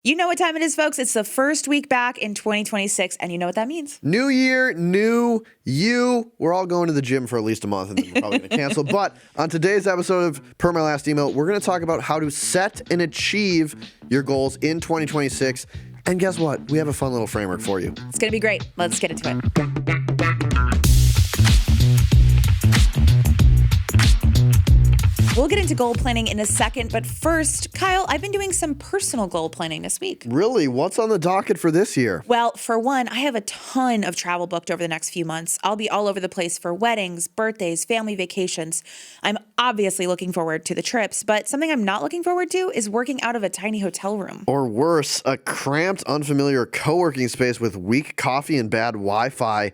You know what time it is, folks. It's the first week back in 2026, and you know what that means. New year, new you. We're all going to the gym for at least a month, and then we're probably going to cancel. But on today's episode of Per My Last Email, we're going to talk about how to set and achieve your goals in 2026. And guess what? We have a fun little framework for you. It's going to be great. Let's get into it. We'll get into goal planning in a second, but first, Kyle, I've been doing some personal goal planning this week. Really? What's on the docket for this year? Well, for one, I have a ton of travel booked over the next few months. I'll be all over the place for weddings, birthdays, family vacations. I'm obviously looking forward to the trips, but something I'm not looking forward to is working out of a tiny hotel room. Or worse, a cramped, unfamiliar co-working space with weak coffee and bad Wi-Fi.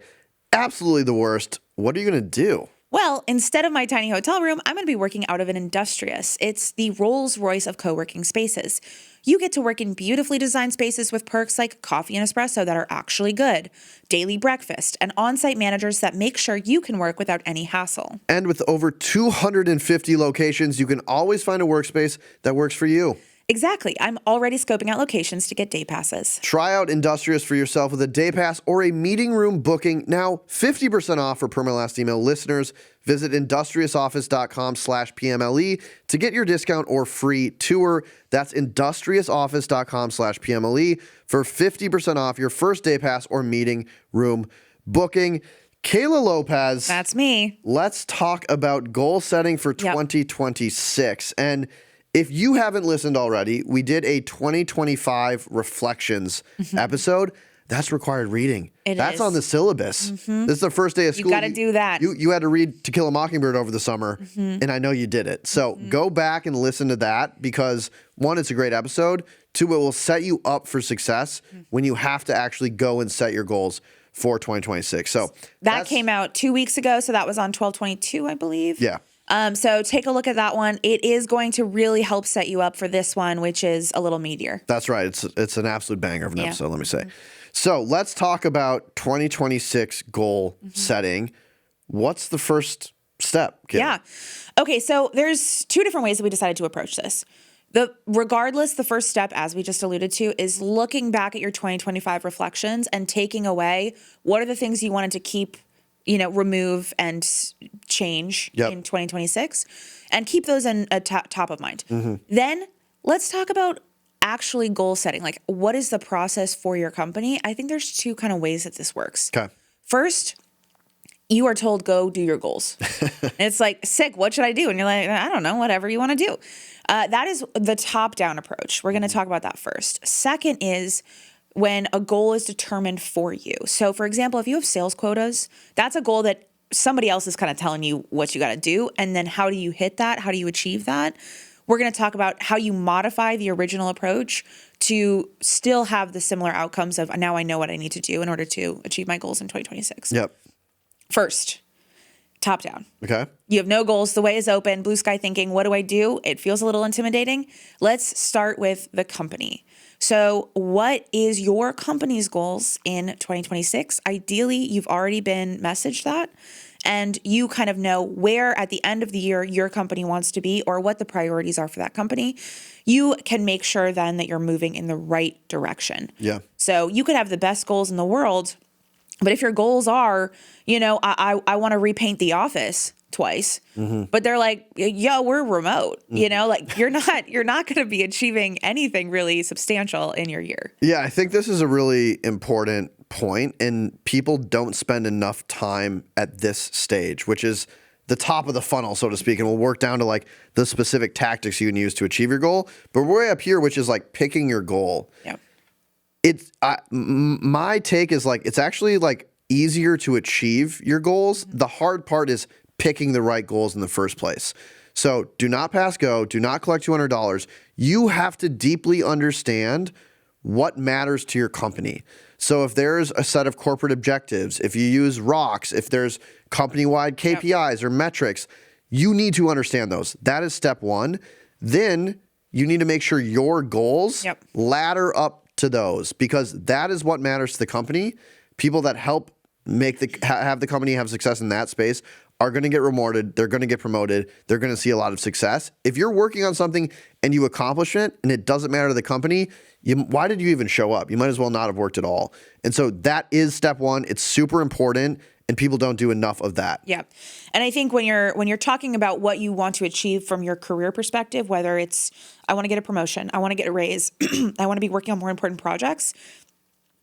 Absolutely the worst. What are you going to do? Well, instead of my tiny hotel room, I'm going to be working out of an Industrious. It's the Rolls-Royce of co-working spaces. You get to work in beautifully designed spaces with perks like coffee and espresso that are actually good, daily breakfast, and on-site managers that make sure you can work without any hassle. And with over 250 locations, you can always find a workspace that works for you. Exactly. I'm already scoping out locations to get day passes. Try out Industrious for yourself with a day pass or a meeting room booking. Now 50% off for Per My Last Email listeners. Visit industriousoffice.com/PMLE to get your discount or free tour. That's industriousoffice.com/PMLE for 50% off your first day pass or meeting room booking. Kayla Lopez. That's me. Let's talk about goal setting for 2026. And if you haven't listened already, we did a 2025 reflections episode. That's required reading. That's on the syllabus. This is the first day of school. You got to do that. You had to read To Kill a Mockingbird over the summer, and I know you did it. So go back and listen to that because, one, it's a great episode. Two, it will set you up for success when you have to actually go and set your goals for 2026. So that came out 2 weeks ago. So that was on 12/22, I believe. Yeah. So take a look at that one. It is going to really help set you up for this one, which is a little meatier. That's right. It's an absolute banger of an episode, let me say. So let's talk about 2026 goal setting. What's the first step, Kim? Yeah. Okay, so there's two different ways that we decided to approach this. Regardless, the first step, as we just alluded to, is looking back at your 2025 reflections and taking away what are the things you wanted to keep, remove and change in 2026 and keep those in top of mind. Then let's talk about actually goal setting. Like, what is the process for your company? I think there's two kind of ways that this works. Okay. First, you are told, go do your goals. And it's like, sick, what should I do? And you're like, I don't know, whatever you want to do. That is the top-down approach. We're going to talk about that first. Second is when a goal is determined for you. So for example, if you have sales quotas, that's a goal that somebody else is kind of telling you what you got to do. And then how do you hit that? How do you achieve that? We're going to talk about how you modify the original approach to still have the similar outcomes of now I know what I need to do in order to achieve my goals in 2026. Yep. First, top down. Okay. You have no goals. The way is open. Blue sky thinking. What do I do? It feels a little intimidating. Let's start with the company. So what is your company's goals in 2026? Ideally, you've already been messaged that and you kind of know where at the end of the year your company wants to be or what the priorities are for that company. You can make sure then that you're moving in the right direction. Yeah. So you could have the best goals in the world, but if your goals are, I want to repaint the office twice, but they're like, yo, we're remote, like you're not going to be achieving anything really substantial in your year. Yeah, I think this is a really important point, and people don't spend enough time at this stage, which is the top of the funnel, so to speak, and we'll work down to like the specific tactics you can use to achieve your goal. But we're way up here, which is like picking your goal. Yeah. My take is like, it's actually like easier to achieve your goals. The hard part is picking the right goals in the first place. So do not pass go. Do not collect $200. You have to deeply understand what matters to your company. So if there's a set of corporate objectives, if you use rocks, if there's company-wide KPIs or metrics, you need to understand those. That is step one. Then you need to make sure your goals ladder up to those, because that is what matters to the company. People that help have the company have success in that space are going to get rewarded. They're going to get promoted. They're going to see a lot of success. If you're working on something and you accomplish it and it doesn't matter to the company, why did you even show up? You might as well not have worked at all. And so that is step one. It's super important, and people don't do enough of that. Yeah. And I think when you're talking about what you want to achieve from your career perspective, whether it's I want to get a promotion, I want to get a raise, I want to be working on more important projects,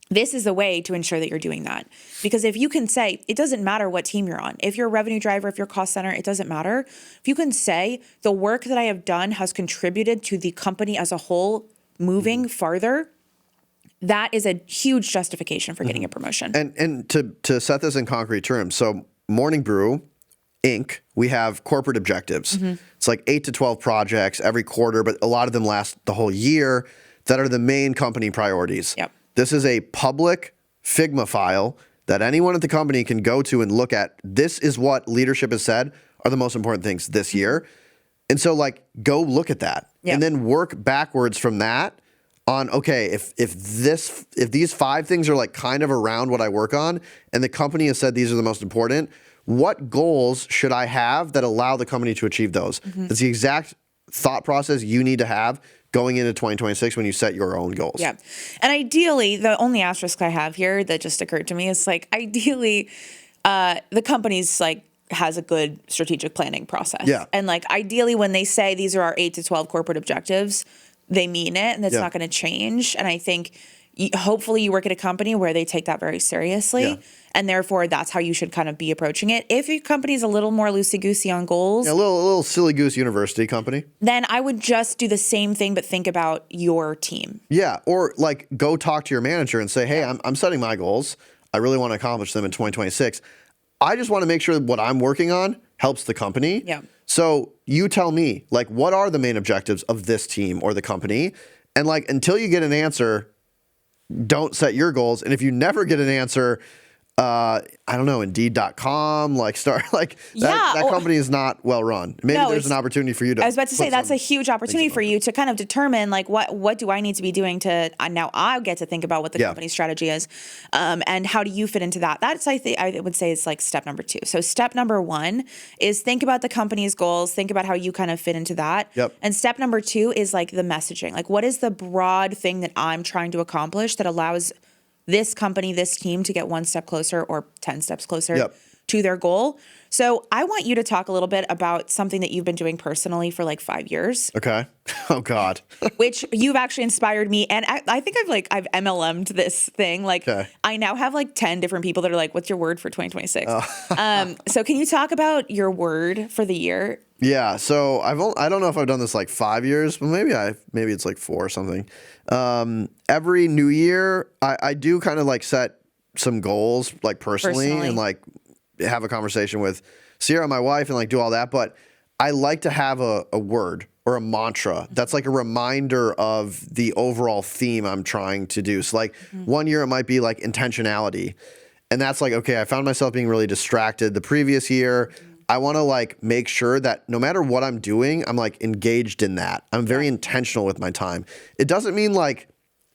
this is a way to ensure that you're doing that. Because if you can say, it doesn't matter what team you're on. If you're a revenue driver, if you're a cost center, it doesn't matter. If you can say the work that I have done has contributed to the company as a whole moving farther, that is a huge justification for getting a promotion. And to set this in concrete terms, so Morning Brew Inc., we have corporate objectives. It's like 8 to 12 projects every quarter, but a lot of them last the whole year that are the main company priorities. Yep. This is a public Figma file that anyone at the company can go to and look at. This is what leadership has said are the most important things this year. And so like, go look at that and then work backwards from that on, okay, if these 5 things are like kind of around what I work on and the company has said these are the most important, what goals should I have that allow the company to achieve those? That's the exact thought process you need to have going into 2026 when you set your own goals. Yeah. And ideally, the only asterisk I have here that just occurred to me is like, ideally, the company's like has a good strategic planning process. Yeah. And like, ideally, when they say these are our 8 to 12 corporate objectives, they mean it and it's not going to change. And I think hopefully you work at a company where they take that very seriously. Yeah. And therefore, that's how you should kind of be approaching it. If your company's a little more loosey-goosey on goals, A little silly goose university company. then I would just do the same thing, but think about your team. Yeah, or like go talk to your manager and say, hey, I'm setting my goals. I really want to accomplish them in 2026. I just want to make sure that what I'm working on helps the company. Yeah. So you tell me, like, what are the main objectives of this team or the company? And like, until you get an answer, don't set your goals. And if you never get an answer, I don't know, Indeed.com, like start like that company is not well run. Maybe there's an opportunity for you to. I was about to say that's a huge opportunity for you to kind of determine like what do I need to be doing to now I get to think about what the company's strategy is, and how do you fit into that. That's I would say is like step number 2. So step number 1 is think about the company's goals, think about how you kind of fit into that. Yep. And step number 2 is like the messaging, like what is the broad thing that I'm trying to accomplish that allows this company, this team to get 1 step closer or 10 steps closer to their goal. So I want you to talk a little bit about something that you've been doing personally for like 5 years. Okay. Oh God. Which you've actually inspired me. And I think I've MLM'd this thing. Like I now have like 10 different people that are like, what's your word for 2026? So can you talk about your word for the year? Yeah, so I don't know if I've done this like 5 years, but maybe it's like 4 or something. Every new year, I do kind of like set some goals like personally and like have a conversation with Sierra, my wife, and like do all that. But I like to have a word or a mantra that's like a reminder of the overall theme I'm trying to do. So like one year it might be like intentionality, and that's like, okay, I found myself being really distracted the previous year. I want to like make sure that no matter what I'm doing, I'm like engaged in that. I'm very intentional with my time. It doesn't mean like,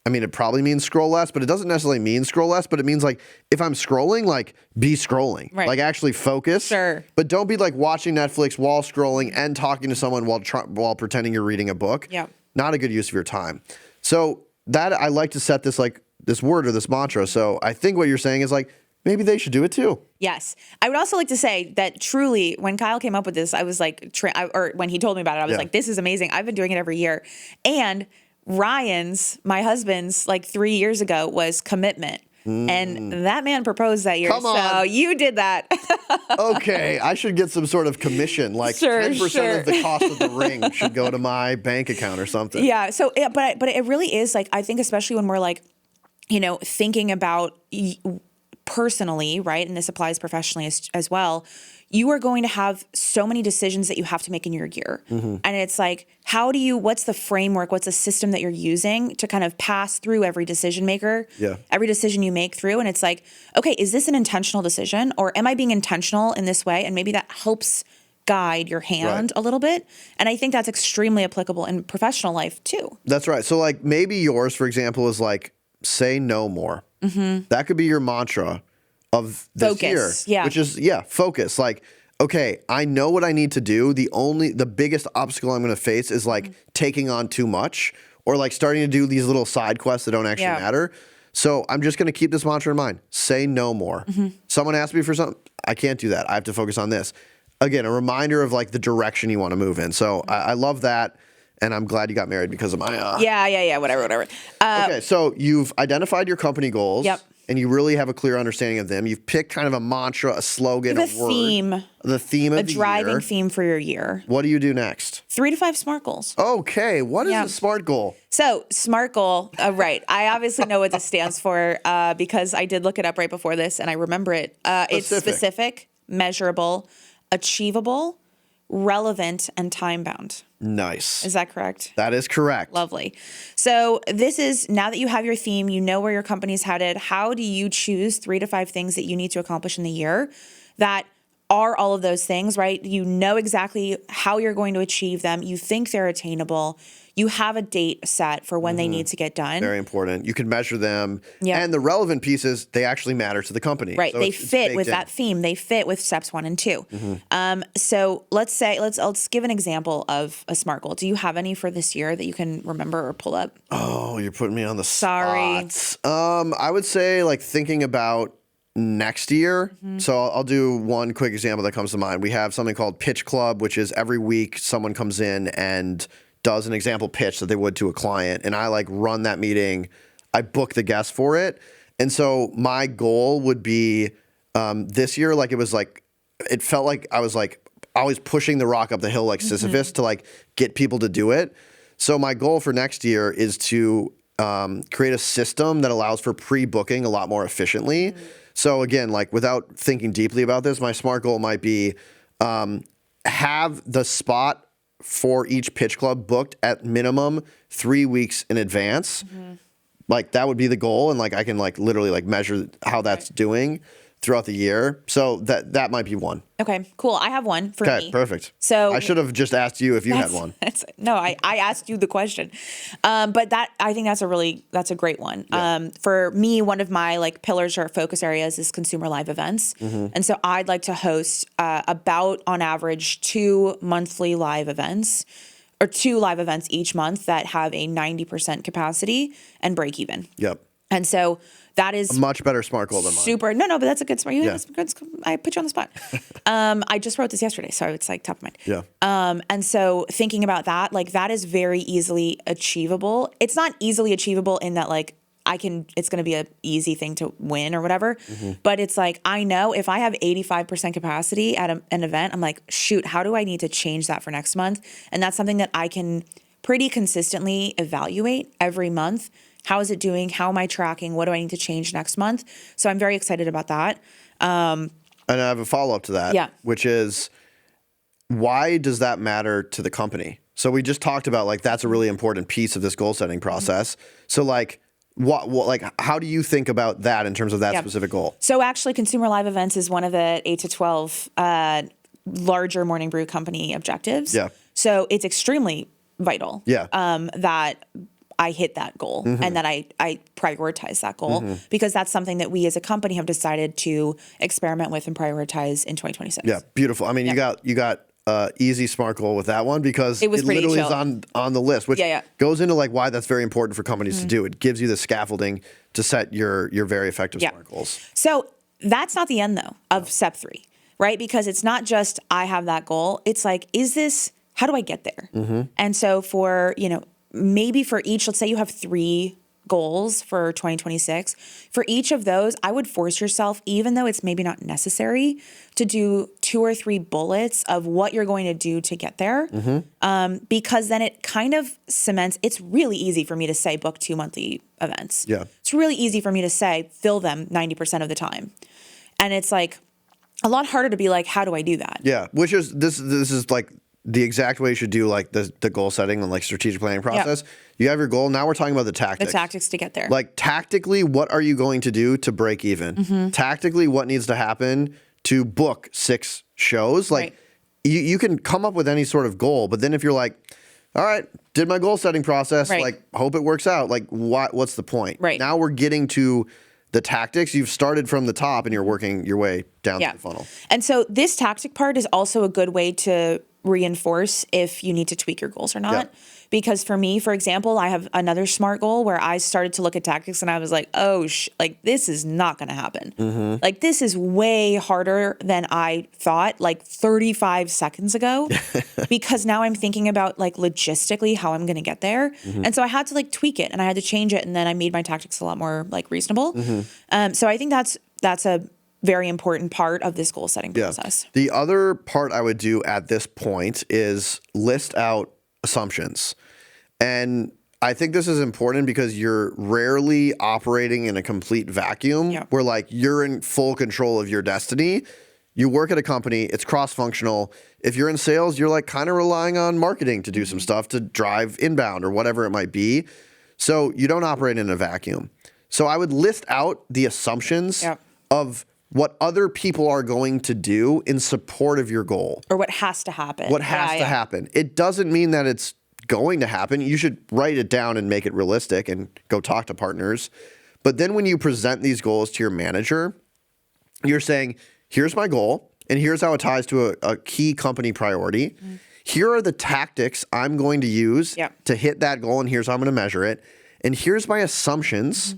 I mean, it probably means scroll less, but it doesn't necessarily mean scroll less, but it means like if I'm scrolling, like be scrolling, like actually focus, but don't be like watching Netflix while scrolling and talking to someone while pretending you're reading a book. Yeah. Not a good use of your time. So that I like to set this like this word or this mantra. So I think what you're saying is like, maybe they should do it too. Yes. I would also like to say that truly, when Kyle came up with this, I was like, or when he told me about it, I was like, this is amazing. I've been doing it every year. And Ryan's, my husband's, like 3 years ago was commitment. And that man proposed that year. So you did that. Okay. I should get some sort of commission, like 10% of the cost of the ring should go to my bank account or something. Yeah. So, but it really is like, I think especially when we're like, thinking about personally, right? And this applies professionally as well. You are going to have so many decisions that you have to make in your year. And it's like, what's the framework? What's the system that you're using to kind of pass through every decision maker, every decision you make through? And it's like, okay, is this an intentional decision or am I being intentional in this way? And maybe that helps guide your hand a little bit. And I think that's extremely applicable in professional life too. That's right. So like maybe yours, for example, is like, say no more. That could be your mantra of this year, which is focus. Like okay, I know what I need to do. The biggest obstacle I'm going to face is like taking on too much or like starting to do these little side quests that don't actually matter. So I'm just going to keep this mantra in mind. Say no more. Someone asked me for something. I can't do that. I have to focus on this. Again, a reminder of like the direction you want to move in. So I love that. And I'm glad you got married because of my. Whatever. Okay, so you've identified your company goals. Yep. And you really have a clear understanding of them. You've picked kind of a mantra, a slogan, a word. Theme. The theme of the year. A driving theme for your year. What do you do next? 3 to 5 SMART goals. Okay, what is a SMART goal? So SMART goal, right. I obviously know what this stands for because I did look it up right before this and I remember it. It's specific, measurable, achievable, relevant, and time-bound. Nice. Is that correct? That is correct. Lovely. So this is, now that you have your theme, you know where your company's headed, how do you choose 3 to 5 things that you need to accomplish in the year that are all of those things, right? You know exactly how you're going to achieve them. You think they're attainable. You have a date set for when they need to get done. Very important. You can measure them. And the relevant pieces, they actually matter to the company. Right. So they fit with that theme. They fit with steps 1 and 2. So let's give an example of a SMART goal. Do you have any for this year that you can remember or pull up? Oh, you're putting me on the Sorry. spot. I would say like thinking about next year. So I'll do one quick example that comes to mind. We have something called Pitch Club, which is every week someone comes in and does an example pitch that they would to a client. And I like run that meeting. I book the guest for it. And so my goal would be this year, like it felt like I was like always pushing the rock up the hill like Sisyphus to like get people to do it. So my goal for next year is to create a system that allows for pre-booking a lot more efficiently. So again, like without thinking deeply about this, my SMART goal might be have the spot for each pitch club booked at minimum 3 weeks in advance. Like that would be the goal. And like I can like literally like measure how that's doing throughout the year. So that might be one. Okay, cool. I have one for me. Okay, perfect. So I should have just asked you if you had one. No, I asked you the question. But I think that's a great one. For me, one of my like pillars or focus areas is consumer live events. And so I'd like to host about on average 2 monthly live events or 2 live events each month that have a 90% capacity and break even. Yep. And so that is a much better SMART goal than mine. Super. No, but that's a good SMART. I put you on the spot. I just wrote this yesterday, so it's like top of mind. Yeah. And so thinking about that, like that is very easily achievable. It's not easily achievable in that like it's going to be an easy thing to win or whatever. But it's like, I know if I have 85% capacity at an event, I'm like, shoot, how do I need to change that for next month? And that's something that I can pretty consistently evaluate every month. How is it doing? How am I tracking? What do I need to change next month? So I'm very excited about that. And I have a follow-up to that, which is why does that matter to the company? So we just talked about like that's a really important piece of this goal setting process. So like what like how do you think about that in terms of that specific goal? So actually consumer live events is one of the 8 to 12 larger Morning Brew company objectives. Yeah. So it's extremely vital that I hit that goal and that I prioritize that goal because that's something that we as a company have decided to experiment with and prioritize in 2026. Yeah, beautiful. I mean, you got easy SMART goal with that one because it literally chill. is on the list, which goes into like why that's very important for companies to do. It gives you the scaffolding to set your very effective SMART goals. So that's not the end though of step 3, right? Because it's not just I have that goal. It's like, how do I get there? And so for, maybe for each, let's say you have 3 goals for 2026. For each of those, I would force yourself, even though it's maybe not necessary, to do 2 or 3 bullets of what you're going to do to get there. Because then it kind of cements, it's really easy for me to say book 2 monthly events. Yeah. It's really easy for me to say fill them 90% of the time. And it's like a lot harder to be like, how do I do that? Yeah, which is, this is like, the exact way you should do like the goal setting and like strategic planning process. You have your goal. Now we're talking about the tactics. The tactics to get there. Like tactically, what are you going to do to break even? Tactically, what needs to happen to book 6 shows? Like you can come up with any sort of goal, but then if you're like, all right, did my goal setting process, like hope it works out. Like what's the point? Right. Now we're getting to the tactics, you've started from the top and you're working your way down Yeah. through the funnel. And so this tactic part is also a good way to reinforce if you need to tweak your goals or not. Yeah. Because for me, for example, I have another SMART goal where I started to look at tactics and I was like, oh, like this is not going to happen. Like this is way harder than I thought like 35 seconds ago because now I'm thinking about like logistically how I'm going to get there. And so I had to like tweak it and I had to change it. And then I made my tactics a lot more like reasonable. So I think that's a very important part of this goal setting process. The other part I would do at this point is list out assumptions. And I think this is important because you're rarely operating in a complete vacuum where like you're in full control of your destiny. You work at a company, it's cross-functional. If you're in sales, you're like kind of relying on marketing to do some stuff to drive inbound or whatever it might be. So you don't operate in a vacuum. So I would list out the assumptions of what other people are going to do in support of your goal. Or what has to happen. What has to happen. It doesn't mean that it's going to happen. You should write it down and make it realistic and go talk to partners. But then when you present these goals to your manager, you're saying, here's my goal, and here's how it ties to a key company priority. Here are the tactics I'm going to use to hit that goal, and here's how I'm going to measure it. And here's my assumptions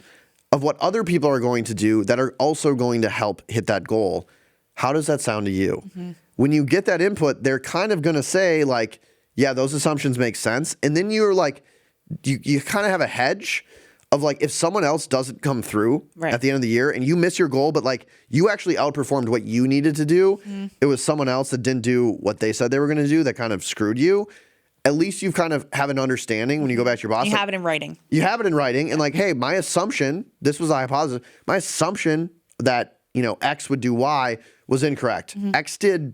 of what other people are going to do that are also going to help hit that goal. How does that sound to you? When you get that input, they're kind of going to say like, yeah, those assumptions make sense. And then you're like, you kind of have a hedge of like, if someone else doesn't come through at the end of the year and you miss your goal, but like you actually outperformed what you needed to do, it was someone else that didn't do what they said they were going to do that kind of screwed you. At least you've kind of have an understanding when you go back to your boss. You have it in writing. You have it in writing. And like, hey, my assumption, this was a hypothesis, my assumption that, you know, X would do Y was incorrect. X did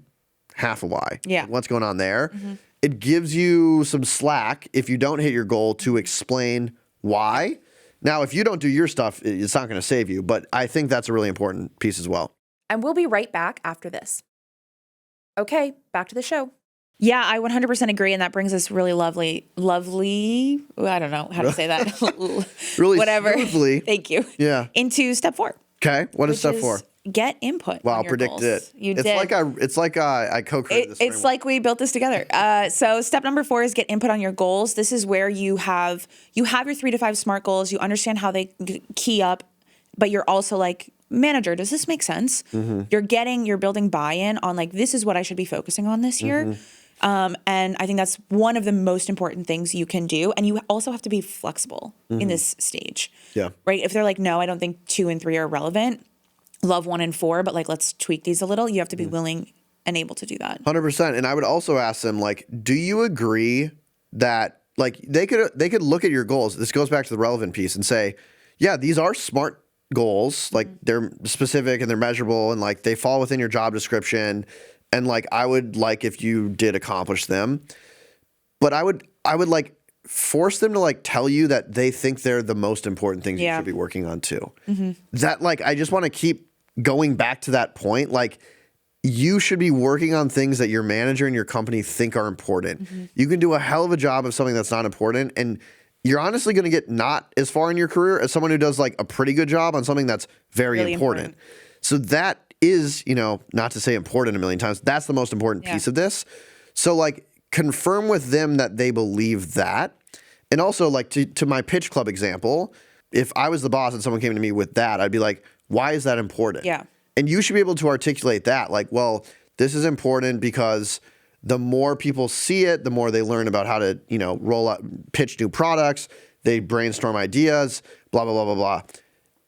half of Y. Yeah. Like, what's going on there? It gives you some slack if you don't hit your goal to explain why. Now, if you don't do your stuff, it's not going to save you. But I think that's a really important piece as well. And we'll be right back after this. Okay, back to the show. Yeah, I 100% agree. And that brings us really lovely, I don't know how to say that. Really Whatever. smoothly. Thank you. Yeah. Into step 4. Okay. What is step 4? Get input. Wow, on your predict goals. it. You it's did. like I co-created this It's framework. like we built this together. So step number 4 is get input on your goals. This is where you have your 3 to 5 SMART goals. You understand how they key up, but you're also like, manager, does this make sense? You're building buy-in on like, this is what I should be focusing on this year. And I think that's one of the most important things you can do. And you also have to be flexible in this stage. Yeah. Right? If they're like, no, I don't think 2 and 3 are relevant. Love 1 and 4, but like, let's tweak these a little. You have to be willing and able to do that. 100%. And I would also ask them, like, do you agree that, like, they could look at your goals. This goes back to the relevant piece and say, yeah, these are SMART goals. Like, they're specific and they're measurable and like they fall within your job description. And like, I would like if you did accomplish them, but I would like force them to like tell you that they think they're the most important things you should be working on too. That like, I just want to keep going back to that point. Like, you should be working on things that your manager and your company think are important. You can do a hell of a job of something that's not important, and you're honestly going to get not as far in your career as someone who does like a pretty good job on something that's very Really important. important. So that is, you know, not to say important a million times, that's the most important piece of this. So like, confirm with them that they believe that. And also like to my pitch club example, if I was the boss and someone came to me with that, I'd be like, why is that important? Yeah. And you should be able to articulate that. Like, well, this is important because the more people see it, the more they learn about how to, you know, roll out, pitch new products, they brainstorm ideas, blah, blah, blah, blah, blah.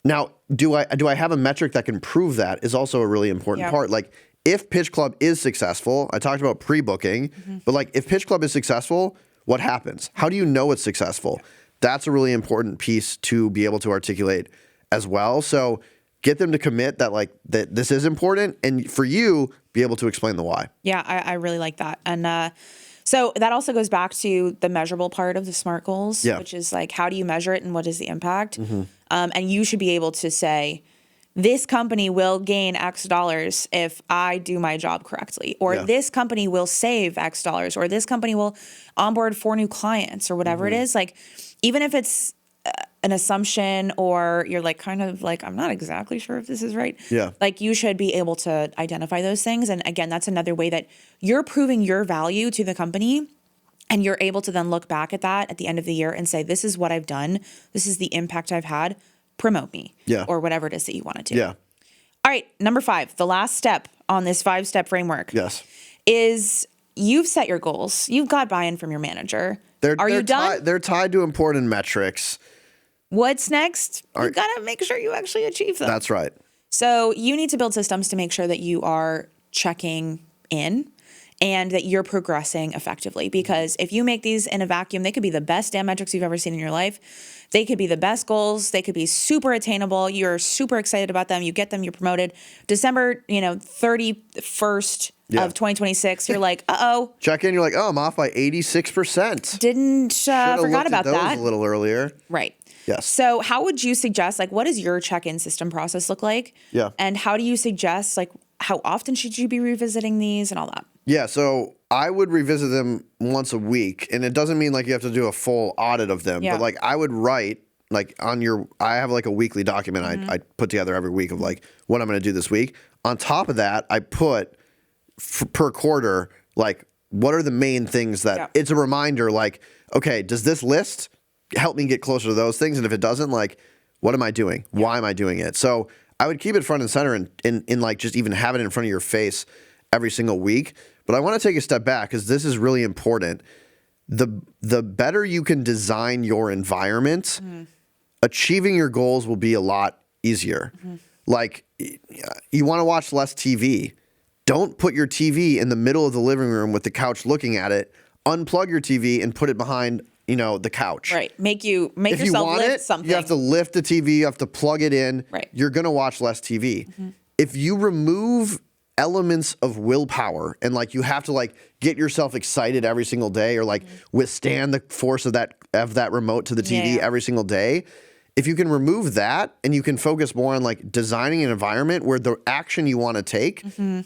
Now, do I have a metric that can prove that is also a really important part. Like, if Pitch Club is successful, I talked about pre-booking, but like, if Pitch Club is successful, what happens? How do you know it's successful? That's a really important piece to be able to articulate as well. So get them to commit that like that this is important, and for you, be able to explain the why. Yeah, I really like that. And so that also goes back to the measurable part of the SMART goals, which is like, how do you measure it and what is the impact? And you should be able to say, this company will gain X dollars if I do my job correctly, or this company will save X dollars, or this company will onboard 4 new clients, or whatever it is. Like, even if it's an assumption or you're like kind of like, I'm not exactly sure if this is right. Yeah. Like you should be able to identify those things. And again, that's another way that you're proving your value to the company. And you're able to then look back at that at the end of the year and say, this is what I've done. This is the impact I've had. Promote me. Yeah. Or whatever it is that you want to do. Yeah. All right. Number 5, the last step on this 5-step framework Yes. is you've set your goals. You've got buy-in from your manager. Are you done? They're tied to important metrics. What's next? You got to make sure you actually achieve them. That's right. So you need to build systems to make sure that you are checking in and that you're progressing effectively. Because if you make these in a vacuum, they could be the best damn metrics you've ever seen in your life. They could be the best goals. They could be super attainable. You're super excited about them. You get them, you're promoted. December, 31st of 2026, you're like, uh-oh. Check in, you're like, oh, I'm off by 86%. Forgot about those that. a little earlier. Right. Yes. So how would you suggest, what does your check-in system process look like? Yeah. And how do you suggest, how often should you be revisiting these and all that? Yeah, so I would revisit them once a week, and it doesn't mean you have to do a full audit of them, but I would write I have a weekly document I put together every week of what I'm going to do this week. On top of that, I put per quarter what are the main things that it's a reminder okay, does this list help me get closer to those things? And if it doesn't, what am I doing? Why am I doing it? So I would keep it front and center and just even have it in front of your face every single week. But I want to take a step back because this is really important. The better you can design your environment, achieving your goals will be a lot easier. You want to watch less TV. Don't put your TV in the middle of the living room with the couch looking at it. Unplug your TV and put it behind the couch. Right. Make if yourself you want lift it, something. you have to lift the TV. You have to plug it in. Right. You're going to watch less TV. If you remove elements of willpower and you have to get yourself excited every single day or withstand the force of that remote to the TV every single day. If you can remove that and you can focus more on designing an environment where the action you want to take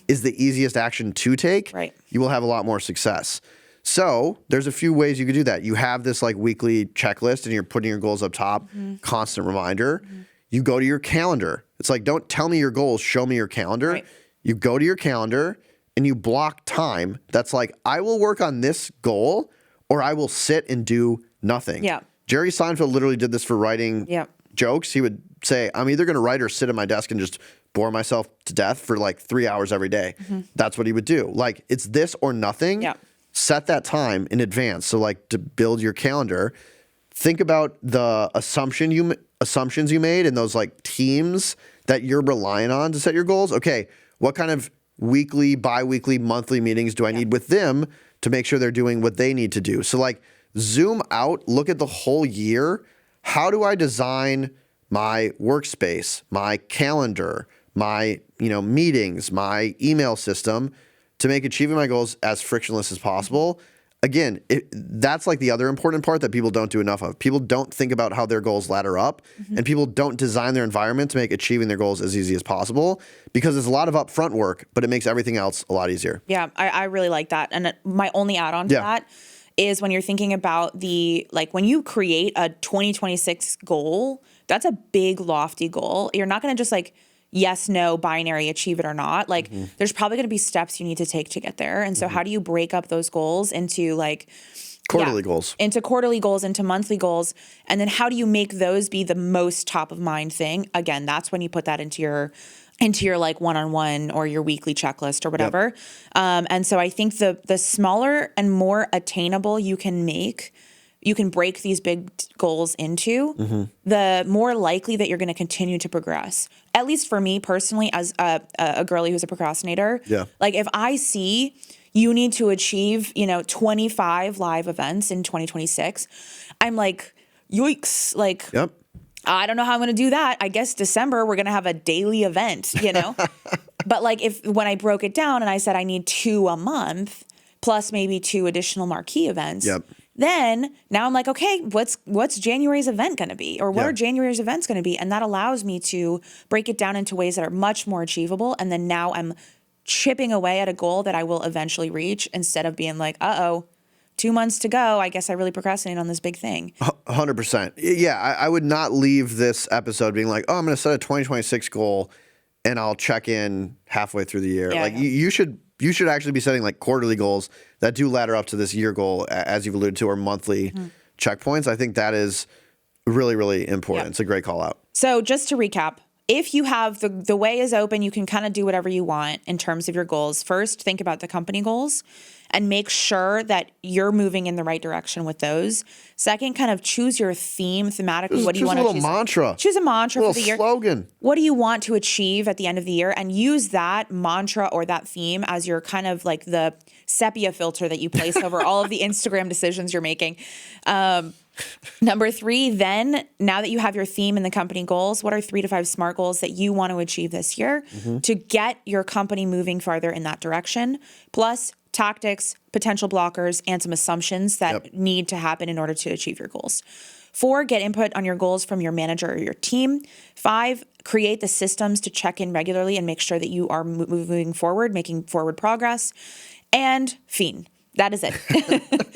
is the easiest action to take, you will have a lot more success. So there's a few ways you could do that. You have this weekly checklist and you're putting your goals up top, constant reminder. You go to your calendar. It's don't tell me your goals, show me your calendar. Right. You go to your calendar and you block time. That's I will work on this goal or I will sit and do nothing. Yeah. Jerry Seinfeld literally did this for writing jokes. He would say, I'm either going to write or sit at my desk and just bore myself to death for 3 hours every day. That's what he would do. It's this or nothing. Yeah. Set that time in advance. So to build your calendar, think about the assumptions you made and those teams that you're relying on to set your goals. Okay, what kind of weekly, bi-weekly, monthly meetings do I need with them to make sure they're doing what they need to do? So zoom out, look at the whole year. How do I design my workspace, my calendar, my meetings, my email system to make achieving my goals as frictionless as possible? Again, that's the other important part that people don't do enough of. People don't think about how their goals ladder up, and people don't design their environment to make achieving their goals as easy as possible because it's a lot of upfront work, but it makes everything else a lot easier. Yeah, I really like that. And my only add-on to that is when you're thinking about when you create a 2026 goal, that's a big, lofty goal. You're not going to just yes, no, binary, achieve it or not. There's probably going to be steps you need to take to get there. And so how do you break up those goals into quarterly goals, into quarterly goals, into monthly goals? And then how do you make those be the most top of mind thing? Again, that's when you put that into your one-on-one or your weekly checklist or whatever. And so I think the smaller and more attainable you can break these big goals into, the more likely that you're going to continue to progress. At least for me personally, as a girly who's a procrastinator, if I see you need to achieve, 25 live events in 2026, I'm yikes, I don't know how I'm going to do that. I guess December we're going to have a daily event, But when I broke it down and I said I need 2 a month plus maybe 2 additional marquee events. Then now I'm okay, what's January's event going to be? Or what are January's events going to be? And that allows me to break it down into ways that are much more achievable. And then now I'm chipping away at a goal that I will eventually reach instead of being 2 months to go. I guess I really procrastinated on this big thing. 100%. Yeah, I would not leave this episode being like, oh, I'm going to set a 2026 goal and I'll check in halfway through the year. Yeah, like yeah. you should actually be setting like quarterly goals that do ladder up to this year goal, as you've alluded to, or monthly checkpoints. I think that is really, really important. Yeah. It's a great call out. So just to recap, if you have the way is open, you can kind of do whatever you want in terms of your goals. First, think about the company goals and make sure that you're moving in the right direction with those. Second, kind of choose your theme thematically. What do you want to choose? A little mantra. Choose a mantra A for little the year. slogan. What do you want to achieve at the end of the year? And use that mantra or that theme as your kind of like the sepia filter that you place over all of the Instagram decisions you're making. Number 3, then, now that you have your theme and the company goals, what are 3 to 5 SMART goals that you want to achieve this year to get your company moving farther in that direction? Plus tactics, potential blockers, and some assumptions that need to happen in order to achieve your goals. 4, get input on your goals from your manager or your team. 5, create the systems to check in regularly and make sure that you are moving forward, making forward progress. And fiend. That is it.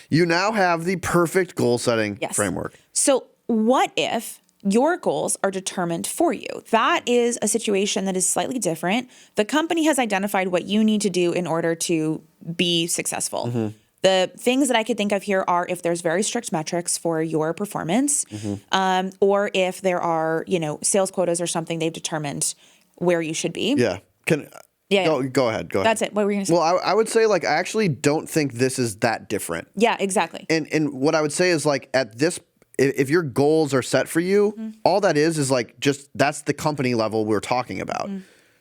You now have the perfect goal setting framework. So what if your goals are determined for you? That is a situation that is slightly different. The company has identified what you need to do in order to be successful. The things that I could think of here are if there's very strict metrics for your performance, or if there are, sales quotas or something they've determined where you should be. Yeah. Go ahead. That's it. What were you going to say? Well, I would say, like, I actually don't think this is that different. Yeah, exactly. And what I would say is, like, at this, if your goals are set for you, all that is like just that's the company level we're talking about.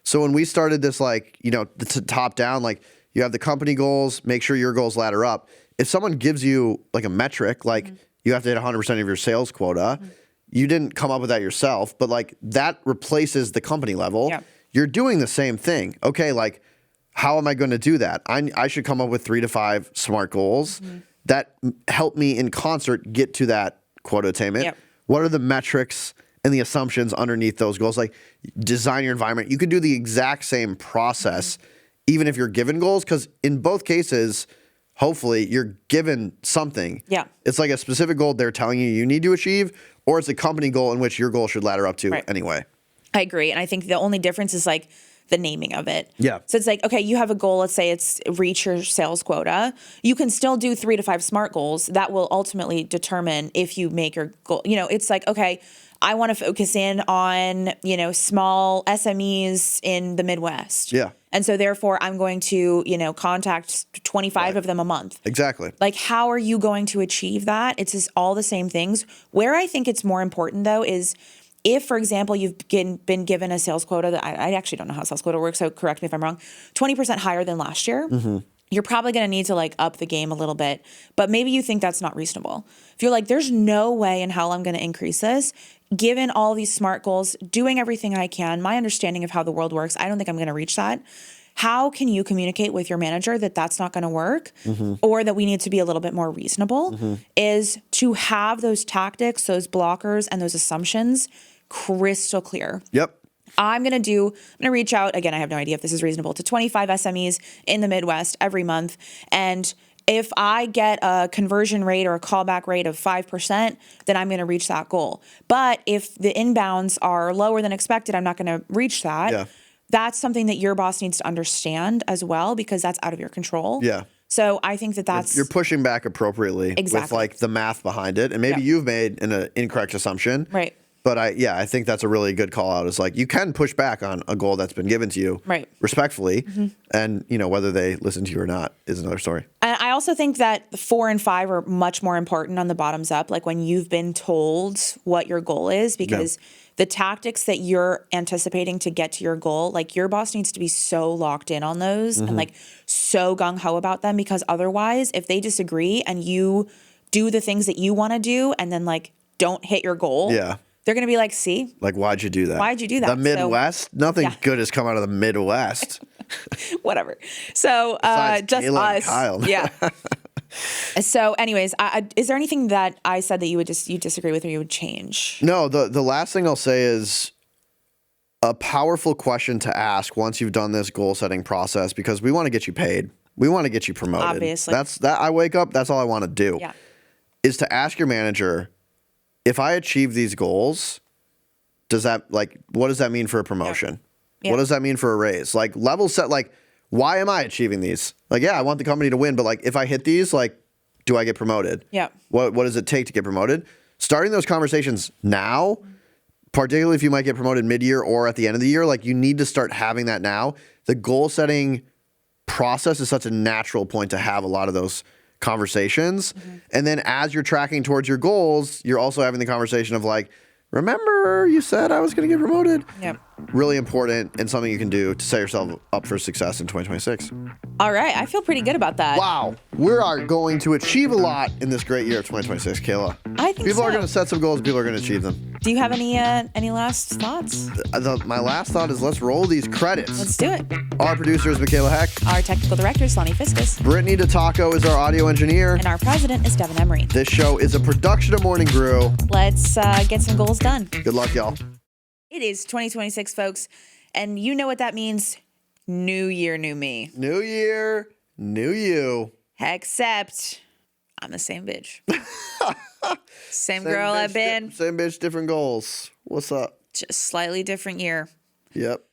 So when we started this, like, the top down, like, you have the company goals, make sure your goals ladder up. If someone gives you like a metric, like you have to hit 100% of your sales quota, you didn't come up with that yourself, but like that replaces the company level. Yeah. You're doing the same thing. Okay, like, how am I going to do that? I should come up with 3 to 5 SMART goals that help me in concert get to that quota attainment. Yep. What are the metrics and the assumptions underneath those goals? Like, design your environment. You could do the exact same process even if you're given goals, because in both cases, hopefully you're given something. Yeah. It's like a specific goal they're telling you need to achieve, or it's a company goal in which your goal should ladder up to anyway. I agree. And I think the only difference is like the naming of it. Yeah. So it's like, okay, you have a goal. Let's say it's reach your sales quota. You can still do 3 to 5 SMART goals that will ultimately determine if you make your goal. It's like, okay, I want to focus in on, small SMEs in the Midwest. Yeah. And so therefore I'm going to, contact 25 of them a month. Exactly. Like, how are you going to achieve that? It's just all the same things. Where I think it's more important, though, is if, for example, you've been given a sales quota that I actually don't know how sales quota works, so correct me if I'm wrong, 20% higher than last year, you're probably going to need to like up the game a little bit. But maybe you think that's not reasonable. If you're like, there's no way in hell I'm going to increase this, given all these SMART goals, doing everything I can, my understanding of how the world works, I don't think I'm going to reach that. How can you communicate with your manager that that's not going to work, or that we need to be a little bit more reasonable, is to have those tactics, those blockers, and those assumptions crystal clear. Yep. I'm going to reach out, again, I have no idea if this is reasonable, to 25 SMEs in the Midwest every month. And if I get a conversion rate or a callback rate of 5%, then I'm going to reach that goal. But if the inbounds are lower than expected, I'm not going to reach that. Yeah. That's something that your boss needs to understand as well, because that's out of your control. Yeah. So I think that's... You're pushing back appropriately with like the math behind it. And maybe you've made an incorrect assumption. Right. But I think that's a really good call out. Is like, you can push back on a goal that's been given to you respectfully. And, whether they listen to you or not is another story. And I also think that 4 and 5 are much more important on the bottoms up, like when you've been told what your goal is, because the tactics that you're anticipating to get to your goal, like your boss needs to be so locked in on those and like so gung-ho about them, because otherwise if they disagree and you do the things that you want to do and then like don't hit your goal, they're going to be like, see? Like, why'd you do that? Why'd you do that? The Midwest? Nothing good has come out of the Midwest. Whatever. So Besides just Kayla and us. Kyle. Yeah. So anyways, is there anything that I said that you disagree with or you would change? No, the last thing I'll say is a powerful question to ask once you've done this goal setting process, because we want to get you paid. We want to get you promoted. Obviously. That's that. I wake up. That's all I want to do. Yeah. Is to ask your manager, if I achieve these goals, does that what does that mean for a promotion? Yeah. What does that mean for a raise? Like level set. Like, why am I achieving these? Like, yeah, I want the company to win, but like, if I hit these, like, do I get promoted? Yeah. What does it take to get promoted? Starting those conversations now, particularly if you might get promoted mid-year or at the end of the year, like you need to start having that now. The goal setting process is such a natural point to have a lot of those conversations. And then as you're tracking towards your goals, you're also having the conversation of like, remember you said I was going to get promoted? Yep. Really important and something you can do to set yourself up for success in 2026. All right. I feel pretty good about that. Wow. We are going to achieve a lot in this great year of 2026, Kayla. I think People so. are going to set some goals. People are going to achieve them. Do you have any last thoughts? My last thought is let's roll these credits. Let's do it. Our producer is Michaela Heck. Our technical director is Lonnie Fiskus. Brittany DeTaco is our audio engineer. And our president is Devin Emery. This show is a production of Morning Brew. Let's get some goals done. Good luck, y'all. It is 2026, folks. And you know what that means. New year, new me. New year, new you. Except I'm the same bitch. Same Same girl bitch, I've been. Same bitch, different goals. What's up? Just slightly different year. Yep.